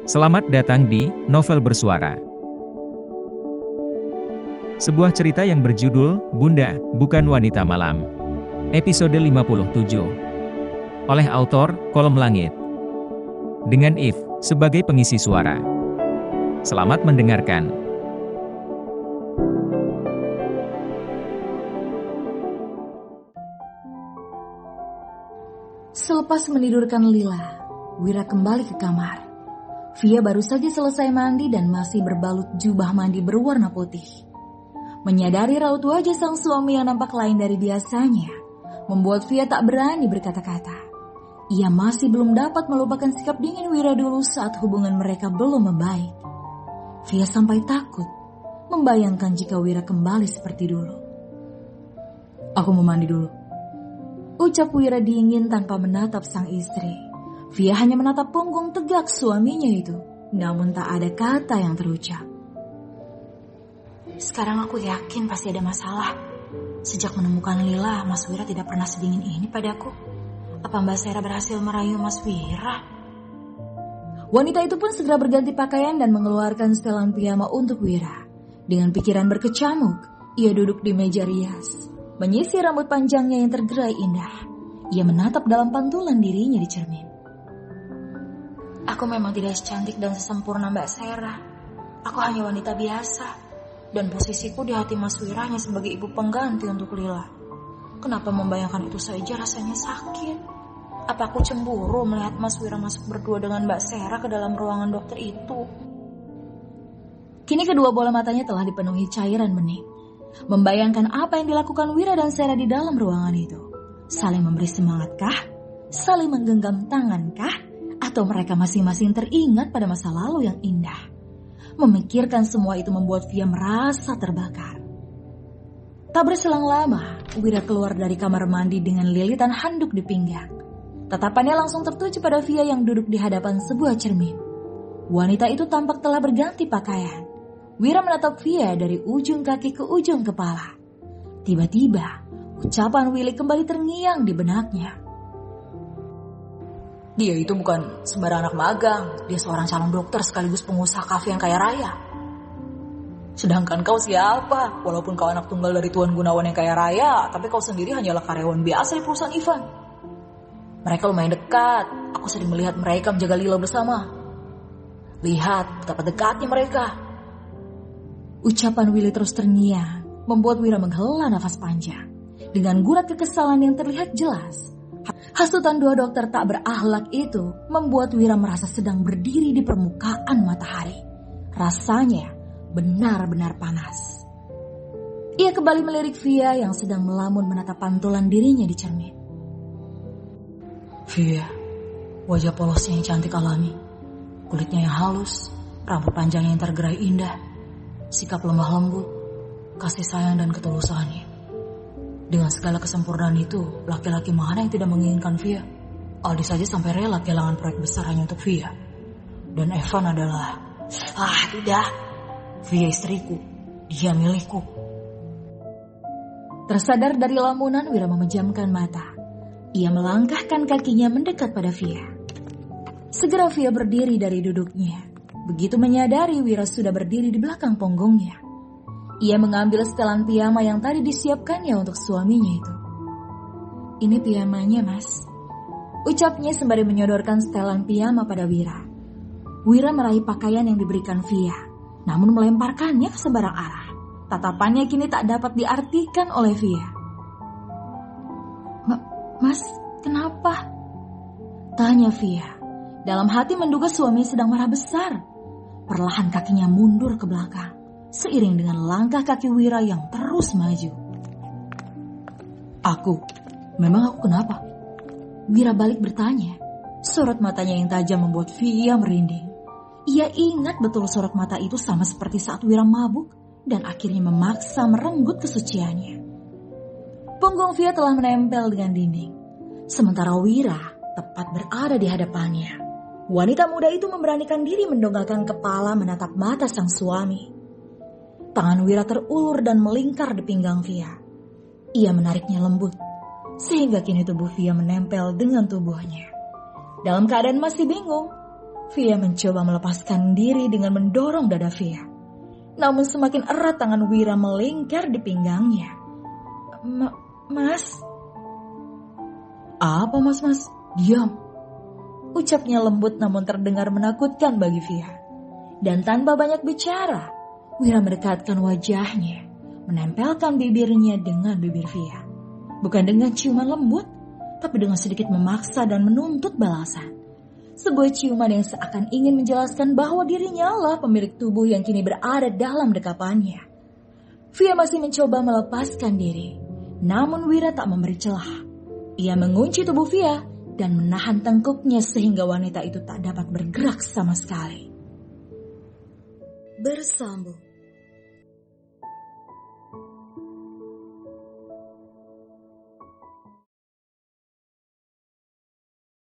Selamat datang di Novel Bersuara. Sebuah cerita yang berjudul Bunda, Bukan Wanita Malam. Episode 57. Oleh autor Kolom Langit. Dengan If sebagai pengisi suara. Selamat mendengarkan. Selepas menidurkan Lila, Wira kembali ke kamar. Via baru saja selesai mandi dan masih berbalut jubah mandi berwarna putih. Menyadari raut wajah sang suami yang nampak lain dari biasanya, membuat Via tak berani berkata-kata. Ia masih belum dapat melupakan sikap dingin Wira dulu saat hubungan mereka belum membaik. Via sampai takut, membayangkan jika Wira kembali seperti dulu. "Aku mau mandi dulu," ucap Wira dingin tanpa menatap sang istri. Via hanya menatap punggung tegak suaminya itu, namun tak ada kata yang terucap. "Sekarang aku yakin pasti ada masalah. Sejak menemukan Lila, Mas Wira tidak pernah sedingin ini padaku. Apa Mbak Sera berhasil merayu Mas Wira?" Wanita itu pun segera berganti pakaian dan mengeluarkan setelan piyama untuk Wira. Dengan pikiran berkecamuk, ia duduk di meja rias, menyisir rambut panjangnya yang tergerai indah. Ia menatap dalam pantulan dirinya di cermin. "Aku memang tidak secantik dan sesempurna Mbak Sera. Aku hanya wanita biasa. Dan posisiku di hati Mas Wira hanya sebagai ibu pengganti untuk Lila. Kenapa membayangkan itu saja rasanya sakit? Apa aku cemburu melihat Mas Wira masuk berdua dengan Mbak Sera ke dalam ruangan dokter itu?" Kini kedua bola matanya telah dipenuhi cairan bening. Membayangkan apa yang dilakukan Wira dan Sera di dalam ruangan itu. Saling memberi semangatkah? Saling menggenggam tangankah? Atau mereka masing-masing teringat pada masa lalu yang indah? Memikirkan semua itu membuat Via merasa terbakar. Tak berselang lama, Wira keluar dari kamar mandi dengan lilitan handuk di pinggang. Tatapannya langsung tertuju pada Via yang duduk di hadapan sebuah cermin. Wanita itu tampak telah berganti pakaian. Wira menatap Via dari ujung kaki ke ujung kepala. Tiba-tiba, ucapan Willy kembali terngiang di benaknya. "Dia itu bukan sembarang anak magang. Dia seorang calon dokter sekaligus pengusaha kafe yang kaya raya. Sedangkan kau siapa? Walaupun kau anak tunggal dari Tuan Gunawan yang kaya raya, tapi kau sendiri hanyalah karyawan biasa di perusahaan Ivan. Mereka lumayan dekat. Aku sering melihat mereka menjaga Lila bersama. Lihat betapa dekatnya mereka." Ucapan Willy terus terngiang, membuat Wira menghela nafas panjang. Dengan gurat kekesalan yang terlihat jelas, hasutan dua dokter tak berakhlak itu membuat Wira merasa sedang berdiri di permukaan matahari. Rasanya benar-benar panas. Ia kembali melirik Via yang sedang melamun menatap pantulan dirinya di cermin. "Via, wajah polosnya yang cantik alami, kulitnya yang halus, rambut panjangnya yang tergerai indah, sikap lemah lembut, kasih sayang dan ketulusannya. Dengan segala kesempurnaan itu, laki-laki mana yang tidak menginginkan Via? Aldi saja sampai rela kehilangan proyek besar hanya untuk Via. Dan Evan adalah... tidak. Via istriku. Dia milikku." Tersadar dari lamunan, Wira memejamkan mata. Ia melangkahkan kakinya mendekat pada Via. Segera Via berdiri dari duduknya. Begitu menyadari Wira sudah berdiri di belakang punggungnya. Ia mengambil setelan piyama yang tadi disiapkannya untuk suaminya itu. "Ini piyamanya, Mas," ucapnya sembari menyodorkan setelan piyama pada Wira. Wira meraih pakaian yang diberikan Via, namun melemparkannya ke sembarang arah. Tatapannya kini tak dapat diartikan oleh Via. Mas, kenapa?" tanya Via. Dalam hati menduga suami sedang marah besar. Perlahan kakinya mundur ke belakang, seiring dengan langkah kaki Wira yang terus maju. Memang aku kenapa?" Wira balik bertanya. Sorot matanya yang tajam membuat Via merinding. Ia ingat betul sorot mata itu sama seperti saat Wira mabuk dan akhirnya memaksa merenggut kesuciannya. Punggung Via telah menempel dengan dinding, sementara Wira tepat berada di hadapannya. Wanita muda itu memberanikan diri mendongakkan kepala menatap mata sang suami. Tangan Wira terulur dan melingkar di pinggang Via. Ia menariknya lembut, sehingga kini tubuh Via menempel dengan tubuhnya. Dalam keadaan masih bingung, Via mencoba melepaskan diri dengan mendorong dada Via. Namun semakin erat tangan Wira melingkar di pinggangnya. Mas? Apa mas? Diam. Ucapnya lembut namun terdengar menakutkan bagi Via. Dan tanpa banyak bicara, Wira mendekatkan wajahnya, menempelkan bibirnya dengan bibir Via. Bukan dengan ciuman lembut, tapi dengan sedikit memaksa dan menuntut balasan. Sebuah ciuman yang seakan ingin menjelaskan bahwa dirinya lah pemilik tubuh yang kini berada dalam dekapannya. Via masih mencoba melepaskan diri, namun Wira tak memberi celah. Ia mengunci tubuh Via dan menahan tengkuknya sehingga wanita itu tak dapat bergerak sama sekali. Bersambung.